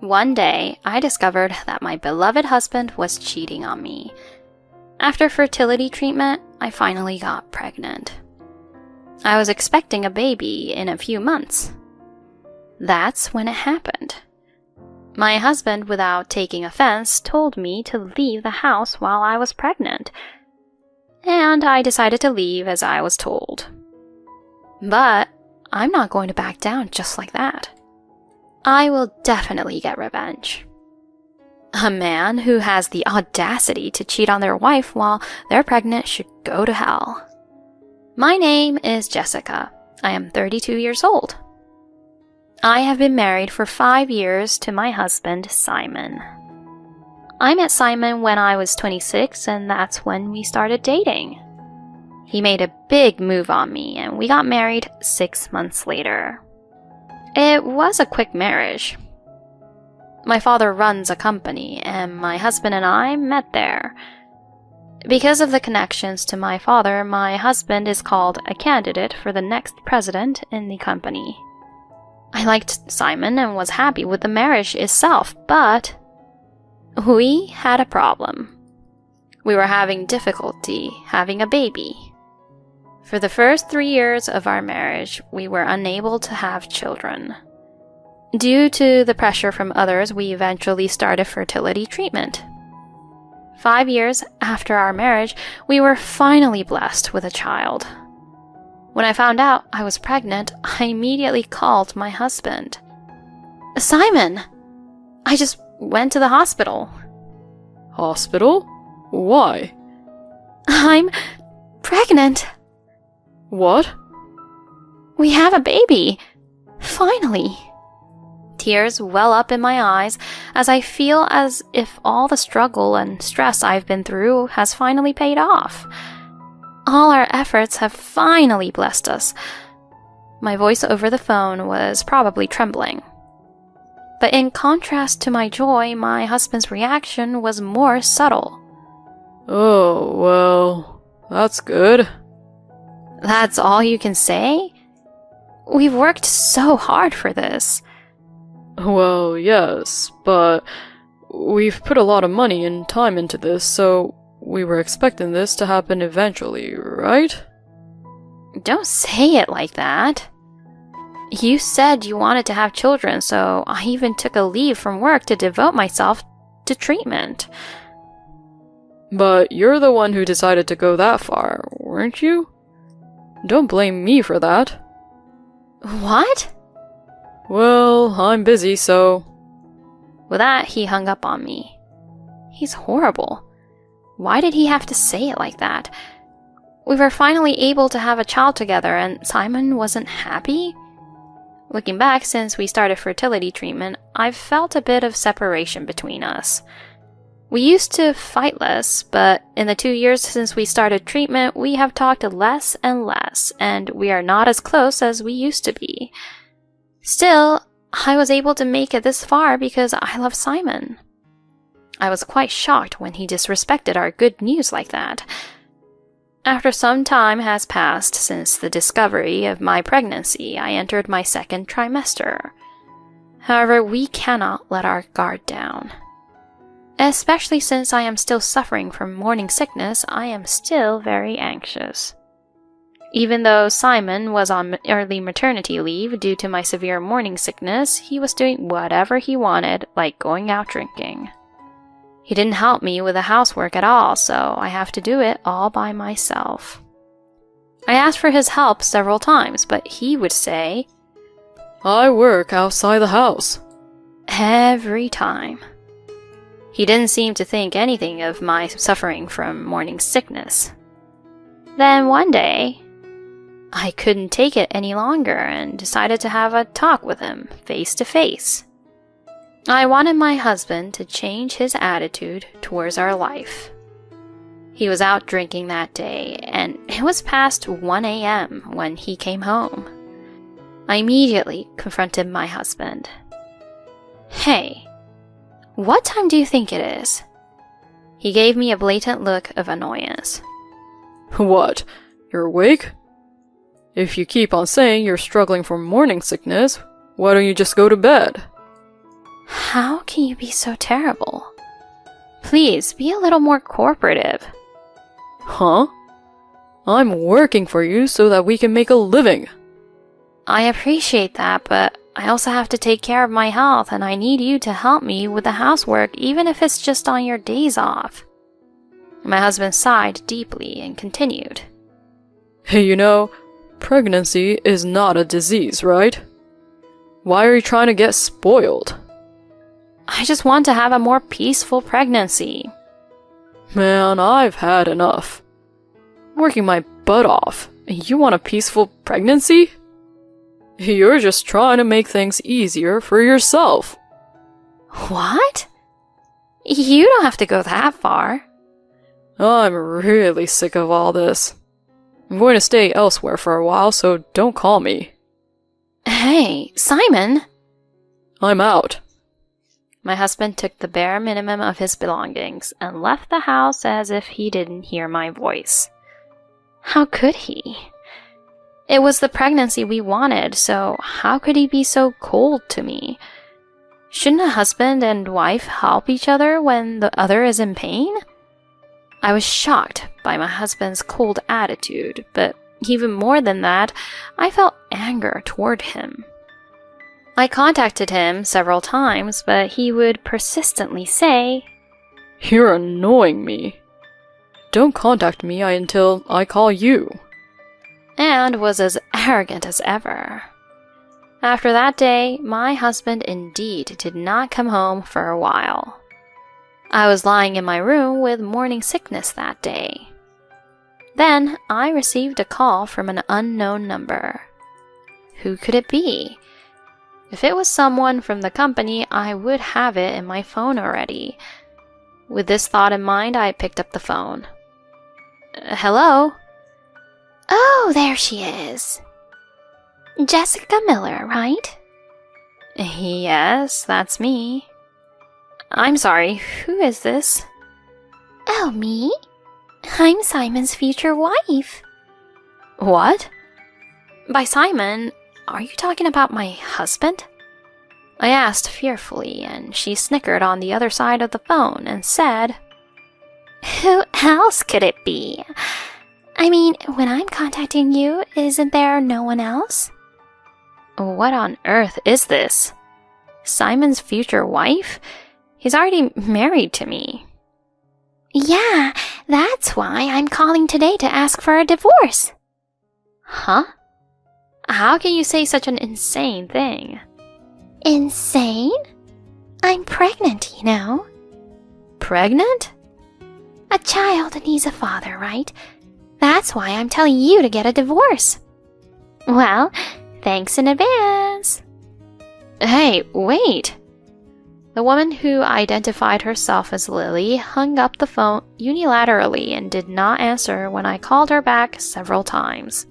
One day, I discovered that my beloved husband was cheating on me. After fertility treatment, I finally got pregnant. I was expecting a baby in a few months. That's when it happened. My husband, without taking offense, told me to leave the house while I was pregnant. And I decided to leave as I was told. But I'm not going to back down just like that. I will definitely get revenge. A man who has the audacity to cheat on their wife while they're pregnant should go to hell. My name is Jessica. I am 32 years old. I have been married for 5 years to my husband, Simon. I met Simon when I was 26, and that's when we started dating. He made a big move on me, and we got married 6 months later. It was a quick marriage. My father runs a company, and my husband and I met there. Because of the connections to my father, my husband is called a candidate for the next president in the company. I liked Simon and was happy with the marriage itself, but we had a problem. We were having difficulty having a baby. For the first 3 years of our marriage, we were unable to have children. Due to the pressure from others, we eventually started fertility treatment. 5 years after our marriage, we were finally blessed with a child. When I found out I was pregnant, I immediately called my husband. Simon! I just went to the hospital. Hospital? Why? I'm pregnant. What? We have a baby. Finally. Tears well up in my eyes as I feel as if all the struggle and stress I've been through has finally paid off. All our efforts have finally blessed us. My voice over the phone was probably trembling. But in contrast to my joy, my husband's reaction was more subtle. Oh, well, that's good. That's all you can say? We've worked so hard for this. Well, yes, but we've put a lot of money and time into this, so we were expecting this to happen eventually, right? Don't say it like that. You said you wanted to have children, so I even took a leave from work to devote myself to treatment. But you're the one who decided to go that far, weren't you? Don't blame me for that. What? Well, I'm busy, so... With that, he hung up on me. He's horrible. Why did he have to say it like that? We were finally able to have a child together, and Simon wasn't happy? Looking back, since we started fertility treatment, I've felt a bit of separation between us. We used to fight less, but in the 2 years since we started treatment, we have talked less and less, and we are not as close as we used to be. Still, I was able to make it this far because I love Simon. I was quite shocked when he disrespected our good news like that. After some time has passed since the discovery of my pregnancy, I entered my second trimester. However, we cannot let our guard down. Especially since I am still suffering from morning sickness, I am still very anxious. Even though Simon was on early maternity leave due to my severe morning sickness, he was doing whatever he wanted, like going out drinking. He didn't help me with the housework at all, so I have to do it all by myself. I asked for his help several times, but he would say, I work outside the house. Every time. He didn't seem to think anything of my suffering from morning sickness. Then one day, I couldn't take it any longer and decided to have a talk with him, face to face. I wanted my husband to change his attitude towards our life. He was out drinking that day, and it was past 1 a.m. when he came home. I immediately confronted my husband. Hey, what time do you think it is? He gave me a blatant look of annoyance. What? You're awake? If you keep on saying you're struggling from morning sickness, why don't you just go to bed? How can you be so terrible? Please, be a little more cooperative. Huh? I'm working for you so that we can make a living. I appreciate that, but I also have to take care of my health, and I need you to help me with the housework, even if it's just on your days off. My husband sighed deeply and continued. Hey, you know, pregnancy is not a disease, right? Why are you trying to get spoiled? I just want to have a more peaceful pregnancy. Man, I've had enough. I'm working my butt off, and you want a peaceful pregnancy? You're just trying to make things easier for yourself. What? You don't have to go that far. I'm really sick of all this. I'm going to stay elsewhere for a while, so don't call me. Hey, Simon! I'm out. My husband took the bare minimum of his belongings and left the house as if he didn't hear my voice. How could he? It was the pregnancy we wanted, so how could he be so cold to me? Shouldn't a husband and wife help each other when the other is in pain? I was shocked by my husband's cold attitude, but even more than that, I felt anger toward him. I contacted him several times, but he would persistently say, You're annoying me. Don't contact me until I call you. And was as arrogant as ever. After that day, my husband indeed did not come home for a while. I was lying in my room with morning sickness that day. Then I received a call from an unknown number. Who could it be? If it was someone from the company, I would have it in my phone already. With this thought in mind, I picked up the phone. Hello? Oh, there she is. Jessica Miller, right? Yes, that's me. I'm sorry, who is this? Oh, me? I'm Simon's future wife. What? By Simon, are you talking about my husband? I asked fearfully, and she snickered on the other side of the phone and said, Who else could it be? I mean, when I'm contacting you, isn't there no one else? What on earth is this? Simon's future wife? He's already married to me. Yeah, that's why I'm calling today to ask for a divorce. Huh? How can you say such an insane thing? Insane? I'm pregnant, you know. Pregnant? A child needs a father, right? That's why I'm telling you to get a divorce. Well, thanks in advance. Hey, wait. The woman who identified herself as Lily hung up the phone unilaterally and did not answer when I called her back several times.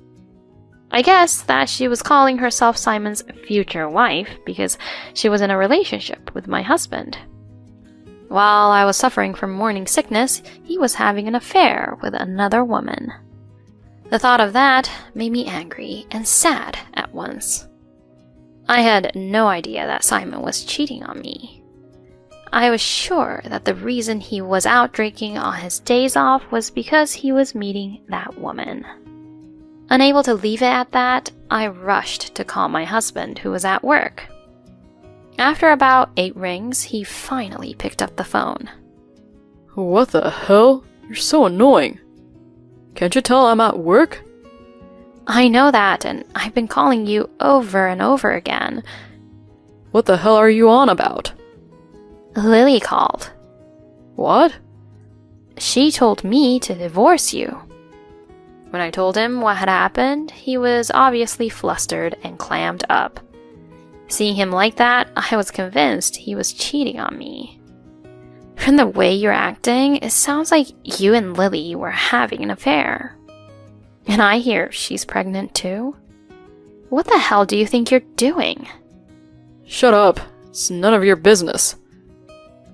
I guess that she was calling herself Simon's future wife because she was in a relationship with my husband. While I was suffering from morning sickness, he was having an affair with another woman. The thought of that made me angry and sad at once. I had no idea that Simon was cheating on me. I was sure that the reason he was out drinking on his days off was because he was meeting that woman. Unable to leave it at that, I rushed to call my husband, who was at work. After about 8 rings, he finally picked up the phone. What the hell? You're so annoying. Can't you tell I'm at work? I know that, and I've been calling you over and over again. What the hell are you on about? Lily called. What? She told me to divorce you. When I told him what had happened, he was obviously flustered and clammed up. Seeing him like that, I was convinced he was cheating on me. From the way you're acting, it sounds like you and Lily were having an affair. And I hear she's pregnant too? What the hell do you think you're doing? Shut up. It's none of your business.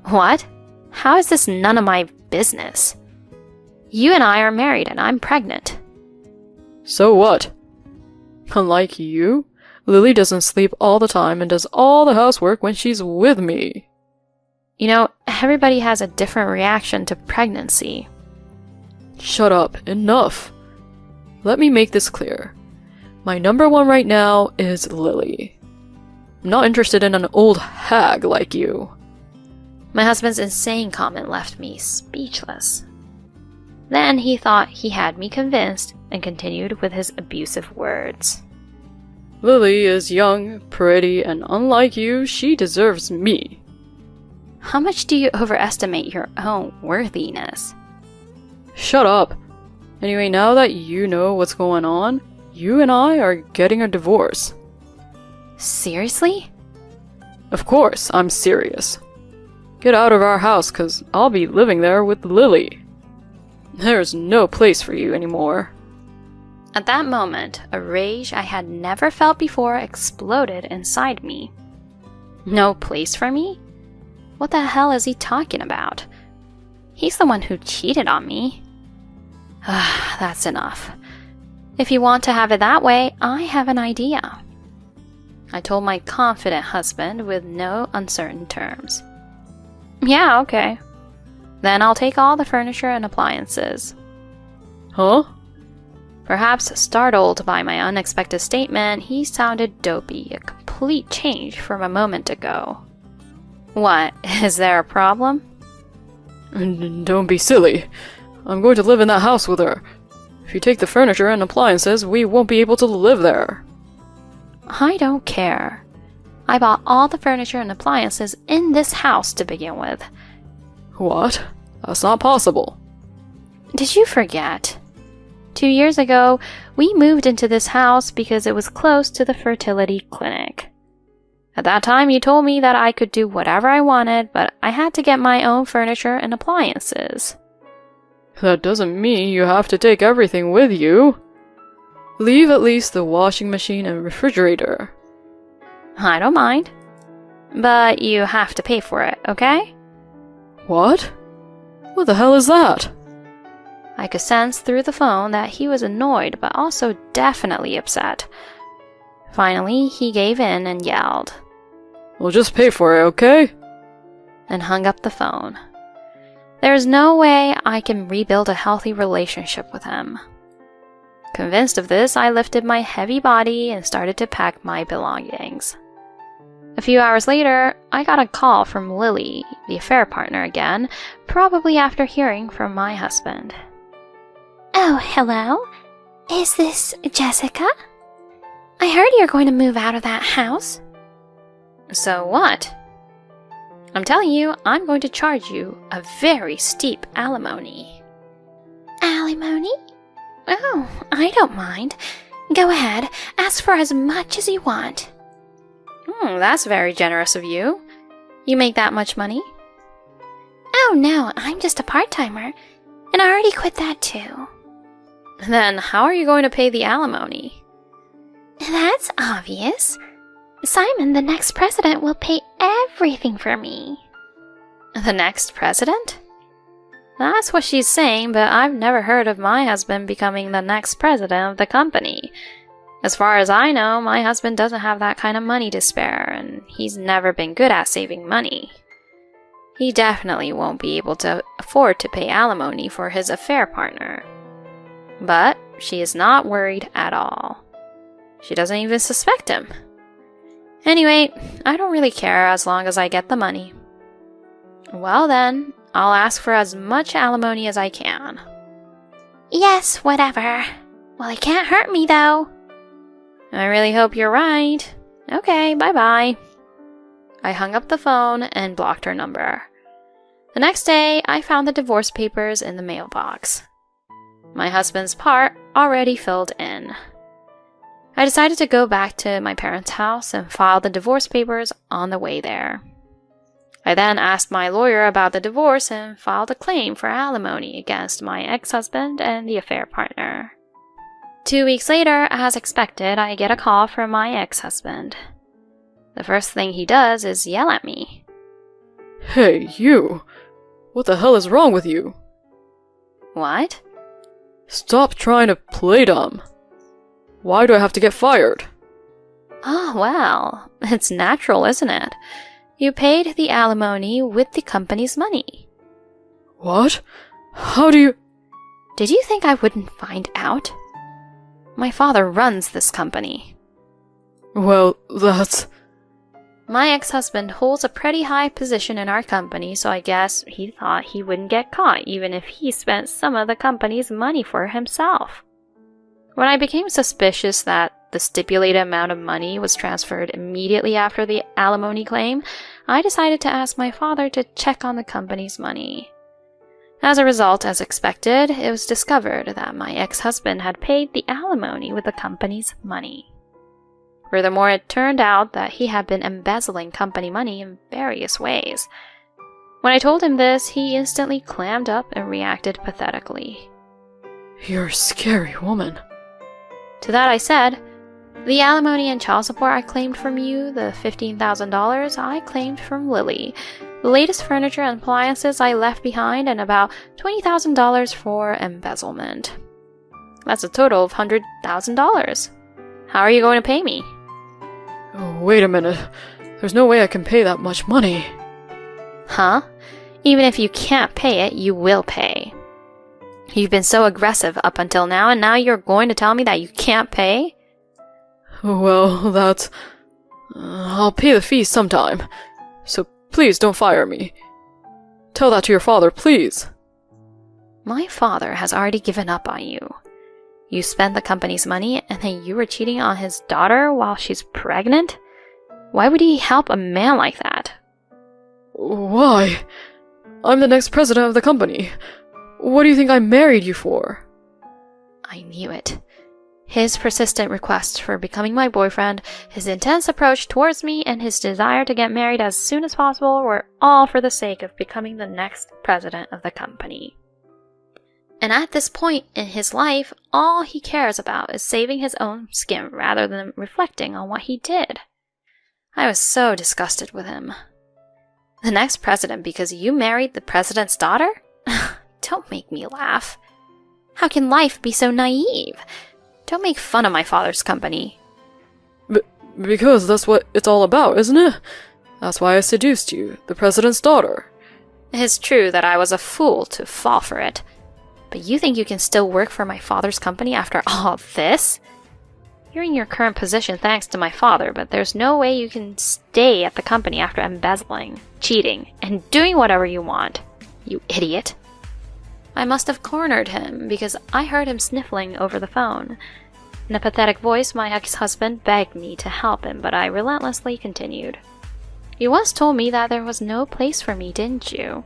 What? How is this none of my business? You and I are married and I'm pregnant. So what? Unlike you, Lily doesn't sleep all the time and does all the housework when she's with me. You know, everybody has a different reaction to pregnancy. Shut up. Enough. Let me make this clear. My number one right now is Lily. I'm not interested in an old hag like you. My husband's insane comment left me speechless. Then he thought he had me convinced and continued with his abusive words. Lily is young, pretty, and unlike you, she deserves me. How much do you overestimate your own worthiness? Shut up. Anyway, now that you know what's going on, you and I are getting a divorce. Seriously? Of course, I'm serious. Get out of our house, 'cause I'll be living there with Lily. There's no place for you anymore. At that moment, a rage I had never felt before exploded inside me. No place for me? What the hell is he talking about? He's the one who cheated on me. That's enough. If you want to have it that way, I have an idea. I told my confident husband with no uncertain terms. Yeah, okay. Then I'll take all the furniture and appliances. Huh? Perhaps startled by my unexpected statement, he sounded dopey, a complete change from a moment ago. What, is there a problem? Don't be silly. I'm going to live in that house with her. If you take the furniture and appliances, we won't be able to live there. I don't care. I bought all the furniture and appliances in this house to begin with. What? That's not possible. Did you forget? 2 years ago, we moved into this house because it was close to the fertility clinic. At that time, you told me that I could do whatever I wanted, but I had to get my own furniture and appliances. That doesn't mean you have to take everything with you. Leave at least the washing machine and refrigerator. I don't mind. But you have to pay for it, okay? What? What the hell is that? I could sense through the phone that he was annoyed, but also definitely upset. Finally, he gave in and yelled. We'll just pay for it, okay? And hung up the phone. There's no way I can rebuild a healthy relationship with him. Convinced of this, I lifted my heavy body and started to pack my belongings. A few hours later, I got a call from Lily, the affair partner again, probably after hearing from my husband. Oh, hello? Is this Jessica? I heard you're going to move out of that house. So what? I'm telling you, I'm going to charge you a very steep alimony. Alimony? Oh, I don't mind. Go ahead, ask for as much as you want. That's very generous of you. You make that much money? Oh no, I'm just a part-timer, and I already quit that too. Then how are you going to pay the alimony? That's obvious. Simon, the next president, will pay everything for me. The next president? That's what she's saying, but I've never heard of my husband becoming the next president of the company. As far as I know, my husband doesn't have that kind of money to spare, and he's never been good at saving money. He definitely won't be able to afford to pay alimony for his affair partner. But she is not worried at all. She doesn't even suspect him. Anyway, I don't really care as long as I get the money. Well then, I'll ask for as much alimony as I can. Yes, whatever. Well, it can't hurt me, though. I really hope you're right. Okay, bye-bye. I hung up the phone and blocked her number. The next day, I found the divorce papers in the mailbox. My husband's part already filled in. I decided to go back to my parents' house and file the divorce papers on the way there. I then asked my lawyer about the divorce and filed a claim for alimony against my ex-husband and the affair partner. 2 weeks later, as expected, I get a call from my ex-husband. The first thing he does is yell at me. Hey, you! What the hell is wrong with you? What? Stop trying to play dumb. Why do I have to get fired? Oh, well, it's natural, isn't it? You paid the alimony with the company's money. What? How do you... Did you think I wouldn't find out? My father runs this company. Well, that's... My ex-husband holds a pretty high position in our company, so I guess he thought he wouldn't get caught even if he spent some of the company's money for himself. When I became suspicious that the stipulated amount of money was transferred immediately after the alimony claim, I decided to ask my father to check on the company's money. As a result, as expected, it was discovered that my ex-husband had paid the alimony with the company's money. Furthermore, it turned out that he had been embezzling company money in various ways. When I told him this, he instantly clammed up and reacted pathetically. You're a scary woman. To that I said, the alimony and child support I claimed from you, the $15,000 I claimed from Lily, the latest furniture and appliances I left behind, and about $20,000 for embezzlement. That's a total of $100,000. How are you going to pay me? Oh, wait a minute. There's no way I can pay that much money. Huh? Even if you can't pay it, you will pay. You've been so aggressive up until now, and now you're going to tell me that you can't pay? Well, that's... I'll pay the fee sometime. So please don't fire me. Tell that to your father, please. My father has already given up on you. You spent the company's money, and then you were cheating on his daughter while she's pregnant? Why would he help a man like that? Why? I'm the next president of the company. What do you think I married you for? I knew it. His persistent requests for becoming my boyfriend, his intense approach towards me, and his desire to get married as soon as possible were all for the sake of becoming the next president of the company. And at this point in his life, all he cares about is saving his own skin rather than reflecting on what he did. I was so disgusted with him. The next president because you married the president's daughter? Don't make me laugh. How can life be so naive? Don't make fun of my father's company. Because that's what it's all about, isn't it? That's why I seduced you, the president's daughter. It's true that I was a fool to fall for it. But you think you can still work for my father's company after all of this? You're in your current position thanks to my father, but there's no way you can stay at the company after embezzling, cheating, and doing whatever you want. You idiot. I must have cornered him because I heard him sniffling over the phone. In a pathetic voice, my ex-husband begged me to help him, but I relentlessly continued. You once told me that there was no place for me, didn't you?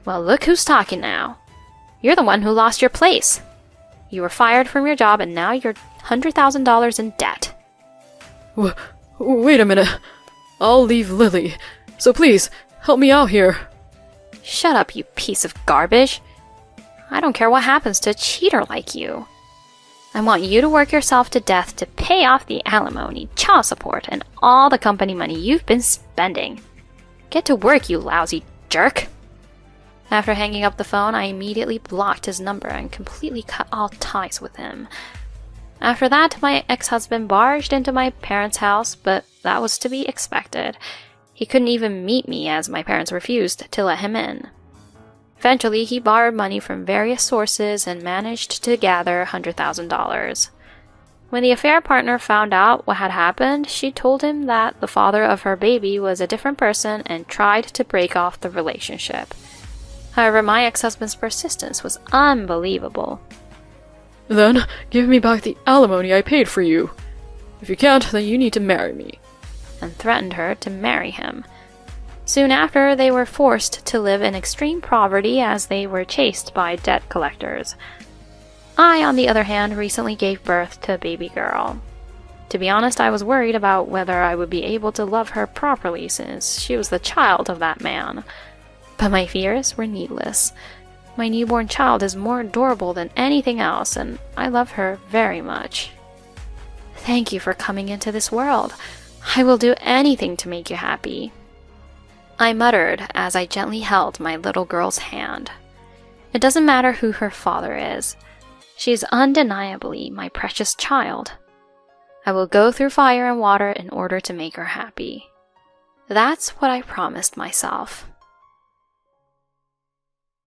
Well, look who's talking now. You're the one who lost your place. You were fired from your job and now you're $100,000 in debt. Wait a minute. I'll leave Lily. So please, help me out here. Shut up, you piece of garbage. I don't care what happens to a cheater like you. I want you to work yourself to death to pay off the alimony, child support, and all the company money you've been spending. Get to work, you lousy jerk. After hanging up the phone, I immediately blocked his number and completely cut all ties with him. After that, my ex-husband barged into my parents' house, but that was to be expected. He couldn't even meet me as my parents refused to let him in. Eventually, he borrowed money from various sources and managed to gather $100,000. When the affair partner found out what had happened, she told him that the father of her baby was a different person and tried to break off the relationship. However, my ex-husband's persistence was unbelievable. Then, give me back the alimony I paid for you. If you can't, then you need to marry me. And threatened her to marry him. Soon after, they were forced to live in extreme poverty as they were chased by debt collectors. I, on the other hand, recently gave birth to a baby girl. To be honest, I was worried about whether I would be able to love her properly since she was the child of that man. But my fears were needless. My newborn child is more adorable than anything else, and I love her very much. Thank you for coming into this world. I will do anything to make you happy. I muttered as I gently held my little girl's hand. It doesn't matter who her father is. She is undeniably my precious child. I will go through fire and water in order to make her happy. That's what I promised myself.